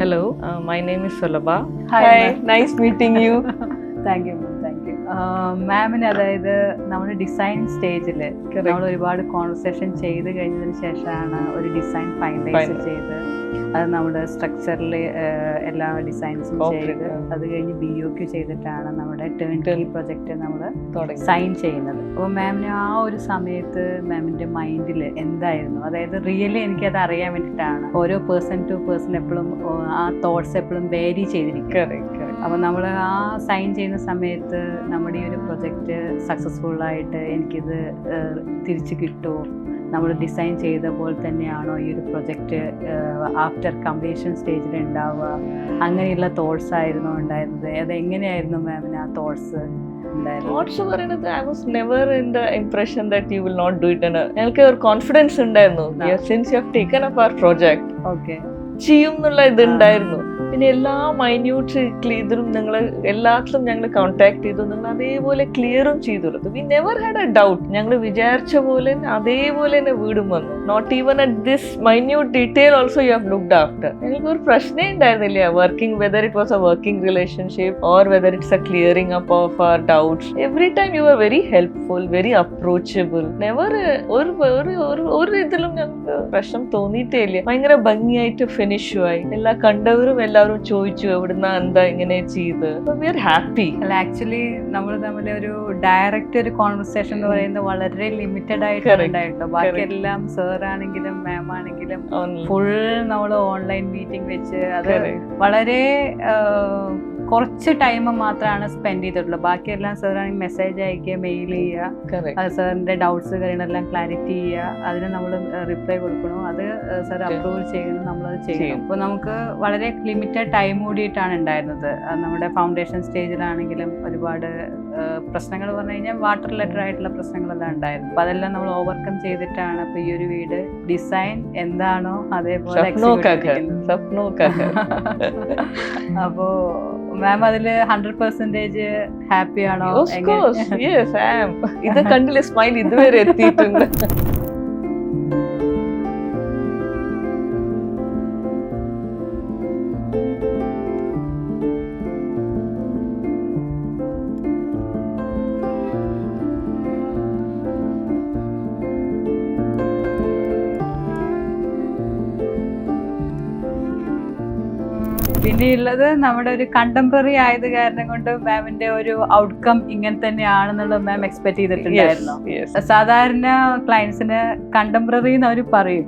Hello, my name is Sulabha. Hi, Nice meeting you. Thank you ma'am, thank you. മാമിന് അതായത് നമ്മുടെ design സ്റ്റേജിൽ നമ്മൾ ഒരുപാട് കോൺവെർസേഷൻ ചെയ്ത് കഴിഞ്ഞതിന് ശേഷമാണ് ഒരു ഡിസൈൻ ഫൈനലൈസ് ചെയ്ത് അത് നമ്മുടെ സ്ട്രക്ചറിൽ എല്ലാ ഡിസൈൻസും ചെയ്ത് അത് കഴിഞ്ഞ് BOQ ചെയ്തിട്ടാണ് നമ്മുടെ ടേൺ പ്രൊജക്റ്റ് നമ്മൾ സൈൻ ചെയ്യുന്നത്. അപ്പോൾ മാമിന് ആ ഒരു സമയത്ത് മാമിൻ്റെ മൈൻഡിൽ എന്തായിരുന്നു, അതായത് റിയലി എനിക്കത് അറിയാൻ വേണ്ടിയിട്ടാണ്. ഓരോ പേഴ്സൺ ടു പേഴ്സൺ എപ്പോഴും ആ തോട്ട്സ് എപ്പോഴും വേരി ചെയ്തിരിക്കും. അപ്പോൾ നമ്മൾ ആ സൈൻ ചെയ്യുന്ന സമയത്ത് നമ്മുടെ ഈ ഒരു പ്രൊജക്റ്റ് സക്സസ്ഫുള്ളായിട്ട് എനിക്കിത് തിരിച്ച് കിട്ടുമോ, നമ്മൾ ഡിസൈൻ ചെയ്ത പോലെ തന്നെയാണോ ഈ ഒരു പ്രൊജക്റ്റ് ആഫ്റ്റർ കംപ്ലീഷൻ സ്റ്റേജിൽ ഉണ്ടാവുക, അങ്ങനെയുള്ള തോട്ട്സ് ആയിരുന്നു ഉണ്ടായിരുന്നത്? അതെങ്ങനെയായിരുന്നു മാമിന് ആ തോട്ട്സ് പറയുന്നത്? I was never in the impression that you will not do it. ഞങ്ങൾക്ക് ഒരു കോൺഫിഡൻസ് ഉണ്ടായിരുന്നു. Since you have taken up our project, okay ചെയ്യും എന്നുള്ള ഇതുണ്ടായിരുന്നു. പിന്നെ എല്ലാ മൈന്യൂട്ട് ഇതിലും നിങ്ങൾ എല്ലാത്തിലും ഞങ്ങൾ കോൺടാക്ട് ചെയ്തു, നിങ്ങൾ അതേപോലെ ക്ലിയറും ചെയ്തു. We never had a doubt. ഞങ്ങൾ വിചാരിച്ച പോലെ അതേപോലെ തന്നെ വീടും വന്നു. Not even at this minute detail also you have looked after. ഞങ്ങൾക്ക് ഒരു പ്രശ്നമേ ഉണ്ടായിരുന്നില്ല working, whether it was a working relationship or whether it's a clearing up of our doubts. Every time you are very helpful, very approachable. Never ഒരു ഇതിലും ഞങ്ങൾക്ക് പ്രശ്നം തോന്നിയിട്ടേ ഇല്ല. ഭയങ്കര ഭംഗിയായിട്ട് ഫിനിഷും ആയി. എല്ലാ കണ്ടവരും എല്ലാവരും ചോദിച്ചു എവിടുന്ന എന്താ ഇങ്ങനെ ചെയ്ത്. We are happy. അല്ല, ആക്ച്വലി നമ്മൾ തമ്മിൽ ഒരു ഡയറക്റ്റ് ഒരു കോൺവെർസേഷൻ എന്ന് പറയുന്നത് വളരെ ലിമിറ്റഡ് ആയിട്ട് ഉണ്ടായിട്ടുള്ളൂ. ബാക്കി എല്ലാം സർ ആണെങ്കിലും മാം ആണെങ്കിലും ഫുൾ നമ്മൾ ഓൺലൈൻ മീറ്റിംഗ് വെച്ച് അത് വളരെ കുറച്ച് ടൈം മാത്രമാണ് സ്പെൻഡ് ചെയ്തിട്ടുള്ളത്. ബാക്കിയെല്ലാം സാർ ആണെങ്കിൽ മെസ്സേജ് അയക്കുക, മെയിൽ ചെയ്യുക, അത് സാറിൻ്റെ ഡൗട്ട്സ് കാര്യങ്ങളെല്ലാം ക്ലാരിറ്റി ചെയ്യുക, അതിന് നമ്മൾ റിപ്ലൈ കൊടുക്കണോ, അത് സാർ അപ്രൂവൽ ചെയ്യുന്നു, നമ്മളത് ചെയ്യണം. അപ്പോൾ നമുക്ക് വളരെ ലിമിറ്റഡ് ടൈം കൂടിയിട്ടാണ് ഉണ്ടായിരുന്നത്. നമ്മുടെ ഫൗണ്ടേഷൻ സ്റ്റേജിലാണെങ്കിലും ഒരുപാട് പ്രശ്നങ്ങൾ പറഞ്ഞു കഴിഞ്ഞാൽ വാട്ടർ റിലേറ്റഡ് ആയിട്ടുള്ള പ്രശ്നങ്ങളെല്ലാം ഉണ്ടായിരുന്നു. അപ്പോൾ അതെല്ലാം നമ്മൾ ഓവർകം ചെയ്തിട്ടാണ് ഇപ്പോൾ ഈ ഒരു വീട് ഡിസൈൻ എന്താണോ അതേപോലെ അപ്പോ മാം അതില് 100% ഹാപ്പി ആണോ? ഇത് കണ്ടില്ലേ സ്മൈൽ ഇതുവരെ എത്തിയിട്ടുണ്ട്. പിന്നെ ഉള്ളത് നമ്മുടെ ഒരു കണ്ടംപററി ആയത് കാരണം കൊണ്ട് മാമിന്റെ ഒരു ഔട്ട്കം ഇങ്ങനെ തന്നെയാണെന്നുള്ളത് മാം എക്സ്പെക്ട് ചെയ്തിട്ടുണ്ടായിരുന്നു. സാധാരണ ക്ലയൻസിന് കണ്ടംപററി എന്ന് അവർ പറയും.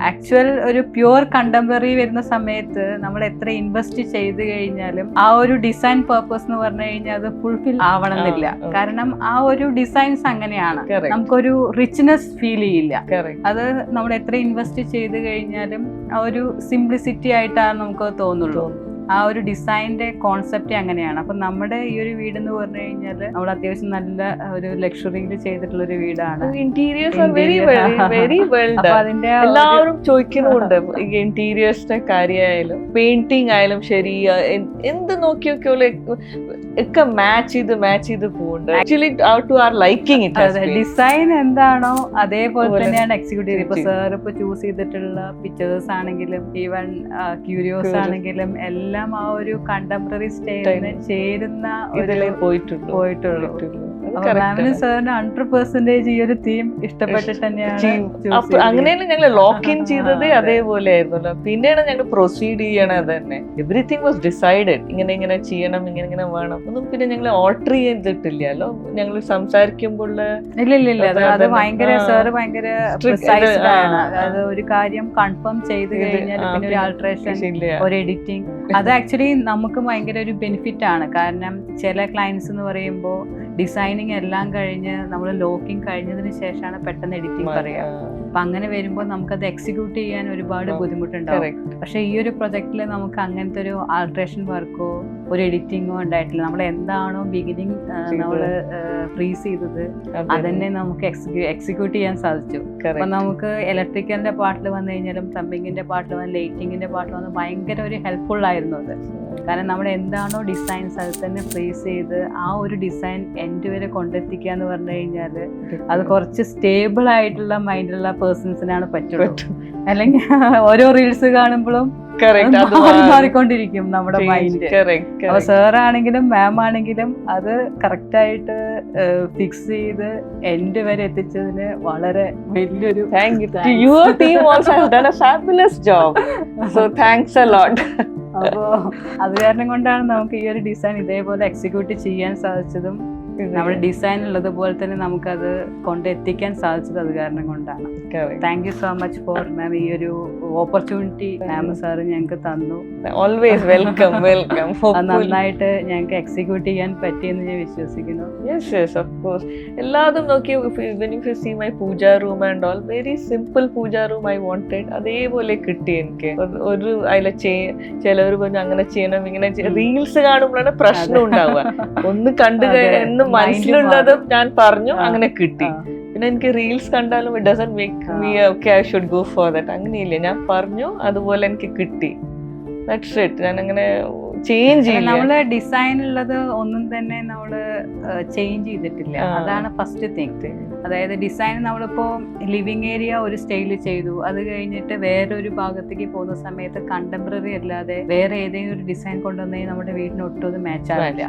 ആക്ച്വൽ ഒരു പ്യുവർ കണ്ടംപററി വരുന്ന സമയത്ത് നമ്മൾ എത്ര ഇൻവെസ്റ്റ് ചെയ്ത് കഴിഞ്ഞാലും ആ ഒരു ഡിസൈൻ പർപ്പസ് എന്ന് പറഞ്ഞു കഴിഞ്ഞാൽ അത് ഫുൾഫിൽ ആവണമെന്നില്ല. കാരണം ആ ഒരു ഡിസൈൻസ് അങ്ങനെയാണ്, നമുക്കൊരു റിച്ച്നെസ് ഫീൽ ചെയ്യില്ല. അത് നമ്മൾ എത്ര ഇൻവെസ്റ്റ് ചെയ്ത് കഴിഞ്ഞാലും ആ ഒരു സിംപ്ലിസിറ്റി ആയിട്ടാണ് നമുക്ക് തോന്നുള്ളൂ. ആ ഒരു ഡിസൈനിന്റെ കോൺസെപ്റ്റ് അങ്ങനെയാണ്. അപ്പൊ നമ്മുടെ ഈ ഒരു വീട് എന്ന് പറഞ്ഞു കഴിഞ്ഞാൽ നമ്മൾ അത്യാവശ്യം നല്ല ഒരു ലക്ഷറിയിൽ ചെയ്തിട്ടുള്ള ഒരു വീടാണ്. Interiors are very very well done. അതിന്റെ എല്ലാവരും ചോദിക്കുന്നുണ്ട് ഇന്റീരിയേഴ്സിന്റെ കാര്യമായാലും പെയിന്റിംഗ് ആയാലും ശരി, എന്ത് നോക്കിയൊക്കെയുള്ള ഒക്കെ മാച്ച് ചെയ്ത് പോകുന്നുണ്ട്. Actually two are liking it. Design എന്താണോ അതേപോലെ തന്നെയാണ് എക്സിക്യൂട്ടീവ്. ഇപ്പൊ സാർ ഇപ്പൊ ചൂസ് ചെയ്തിട്ടുള്ള പിക്ചേഴ്സ് ആണെങ്കിലും ഈവൻ ക്യൂരിയോസ് ആണെങ്കിലും എല്ലാം ആ ഒരു കണ്ടംപററി സ്റ്റൈലിന് ചേരുന്ന പോയിട്ടുള്ളൂ. മാമിന് സാറിന് 100% ഈ ഒരു തീം ഇഷ്ടപ്പെട്ടിട്ട് തന്നെയാണ്. അങ്ങനെയാണ് ഞങ്ങൾ ലോക്ക് ഇൻ ചെയ്തത്. അതേപോലെ ആയിരുന്നല്ലോ. പിന്നെയാണ് ഞങ്ങൾ പ്രൊസീഡ് ചെയ്യണത് തന്നെ. Everything was decided. ഇങ്ങനെ ചെയ്യണം, ഇങ്ങനെ വേണം. ഒന്നും പിന്നെ ഞങ്ങൾ ഓൾട്ടർ ചെയ്തിട്ടില്ലല്ലോ. ഞങ്ങൾ സംസാരിക്കുമ്പോൾ ഇല്ല അത് ഭയങ്കര സാറ് ഭയങ്കര പ്രിസൈസ്ഡ് ആണ്. അതായത് ഒരു കാര്യം കൺഫേം ചെയ്ത് കഴിഞ്ഞാൽ പിന്നെ ഒരു ആൾട്രേഷൻ, ഒരു എഡിറ്റിംഗ്, അത് ആക്ച്വലി നമുക്ക് ഭയങ്കര ഒരു ബെനിഫിറ്റ് ആണ്. കാരണം ചില ക്ലയൻസ് എന്ന് പറയുമ്പോൾ ഡിസൈനിങ് എല്ലാം കഴിഞ്ഞ് നമ്മൾ ലോക്കിങ് കഴിഞ്ഞതിന് ശേഷമാണ് പെട്ടെന്ന് എഡിറ്റിംഗ് പറയുക. അപ്പം അങ്ങനെ വരുമ്പോൾ നമുക്കത് എക്സിക്യൂട്ട് ചെയ്യാൻ ഒരുപാട് ബുദ്ധിമുട്ടുണ്ടാവും. പക്ഷേ ഈ ഒരു പ്രൊജക്റ്റിൽ നമുക്ക് അങ്ങനത്തെ ഒരു ആൾട്രേഷൻ വർക്കോ ഒരു എഡിറ്റിങ്ങോ ഉണ്ടായിട്ടില്ല. നമ്മൾ എന്താണോ ബിഗിനിങ് നമ്മൾ ഫ്രീസ് ചെയ്തത് അതന്നെ നമുക്ക് എക്സിക്യൂട്ട് ചെയ്യാൻ സാധിച്ചു. അപ്പൊ നമുക്ക് ഇലക്ട്രിക്കലിന്റെ പാർട്ടിൽ വന്നു കഴിഞ്ഞാലും പ്ലംബിങ്ങിന്റെ പാർട്ടിൽ വന്ന് ലൈറ്റിങ്ങിന്റെ പാർട്ടിൽ വന്ന് ഭയങ്കര ഒരു ഹെൽപ്ഫുൾ ആയിരുന്നു അത്. കാരണം നമ്മൾ എന്താണോ ഡിസൈൻസ് അത് തന്നെ ഫ്രീസ് ചെയ്ത് ആ ഒരു ഡിസൈൻ എൻഡ് വരെ കൊണ്ടെത്തിക്കുക എന്ന് പറഞ്ഞു കഴിഞ്ഞാൽ അത് കുറച്ച് സ്റ്റേബിൾ ആയിട്ടുള്ള മൈൻഡുള്ള പേഴ്സൺസിനാണ് പറ്റുള്ളൂ. അല്ലെങ്കിൽ ഓരോ റീൽസ് കാണുമ്പോഴും മാറിക്കൊണ്ടിരിക്കും നമ്മുടെ മൈൻഡ്. അപ്പൊ സാർ ആണെങ്കിലും മാം ആണെങ്കിലും അത് കറക്റ്റ് ആയിട്ട് ഫിക്സ് ചെയ്ത് എൻഡ് വരെ എത്തിച്ചതിന് വളരെ വലിയൊരു അപ്പോ അത് കാരണം കൊണ്ടാണ് നമുക്ക് ഈ ഒരു ഡിസൈൻ ഇതേപോലെ എക്സിക്യൂട്ട് ചെയ്യാൻ സാധിച്ചതും നമ്മുടെ ഡിസൈൻ ഉള്ളതുപോലെ തന്നെ നമുക്കത് കൊണ്ടെത്തിക്കാൻ സാധിച്ചത് അത് കാരണം കൊണ്ടാണ്. Thank you so much for ma'am. ഈ ഒരു ഓപ്പർച്യൂണിറ്റി മാം സാറ് ഞങ്ങൾക്ക് തന്നു. Always welcome welcome. നന്നായിട്ട് ഞങ്ങൾക്ക് എക്സിക്യൂട്ട് ചെയ്യാൻ പറ്റിയെന്ന് ഞാൻ വിശ്വസിക്കുന്നു. Yes yes of course. എല്ലാതും നോക്കി when you see my puja room and all, very simple puja room I wanted. അതേപോലെ കിട്ടി എനിക്ക്. ഒരു അതിലെ ചിലവർ പറഞ്ഞു അങ്ങനെ ചെയ്യണം ഇങ്ങനെ റീൽസ് കാണുമ്പോഴാണ് പ്രശ്നം ഉണ്ടാവുക. ഒന്ന് കണ്ടു എന്ന് മനസ്സിലുള്ളത് ഞാൻ പറഞ്ഞു, അങ്ങനെ കിട്ടി. പിന്നെ എനിക്ക് റീൽസ് കണ്ടാലും it doesn't make me okay I should go for that. അങ്ങനെയില്ല, ഞാൻ പറഞ്ഞു അതുപോലെ എനിക്ക് കിട്ടി. That's it. ഞാൻ അങ്ങനെ ചേഞ്ച് ചെയ്യില്ല. നമ്മള് ഡിസൈൻ ഉള്ളത് ഒന്നും തന്നെ നമ്മള് ചേഞ്ച് ചെയ്തിട്ടില്ല. അതാണ് ഫസ്റ്റ് തിങ്. അതായത് ഡിസൈൻ നമ്മളിപ്പോ ലിവിങ് ഏരിയ ഒരു സ്റ്റൈലിൽ ചെയ്തു, അത് കഴിഞ്ഞിട്ട് വേറൊരു ഭാഗത്തേക്ക് പോകുന്ന സമയത്ത് കണ്ടംപററി അല്ലാതെ വേറെ ഏതെങ്കിലും ഒരു ഡിസൈൻ കൊണ്ടുവന്നാൽ നമ്മുടെ വീടിന് ഒട്ടും അത് മാച്ച് ആവില്ല.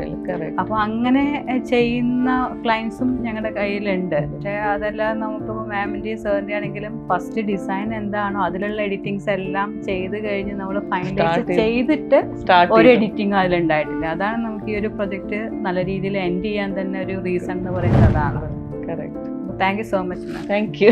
അപ്പൊ അങ്ങനെ ചെയ്യുന്ന ക്ലയൻസും ഞങ്ങളുടെ കയ്യിലുണ്ട്. പക്ഷെ അതെല്ലാം നമുക്കിപ്പോ മാമിന്റെയും സാറിന്റെ ആണെങ്കിലും ഫസ്റ്റ് ഡിസൈൻ എന്താണോ അതിലുള്ള എഡിറ്റിങ്സ് എല്ലാം ചെയ്ത് കഴിഞ്ഞ് നമ്മൾ ഫൈനലൈസ് ചെയ്തിട്ട് ഒരു എഡിറ്റിംഗ് അതിലുണ്ടായിട്ടില്ല. അതാണ് നമുക്ക് ഈ ഒരു പ്രൊജക്ട് നല്ല രീതിയിൽ എൻഡ് ചെയ്യാൻ തന്നെ ഒരു റീസൺ എന്ന് പറയുന്നത് അതാണ്. Thank you so much ma'am. Thank you.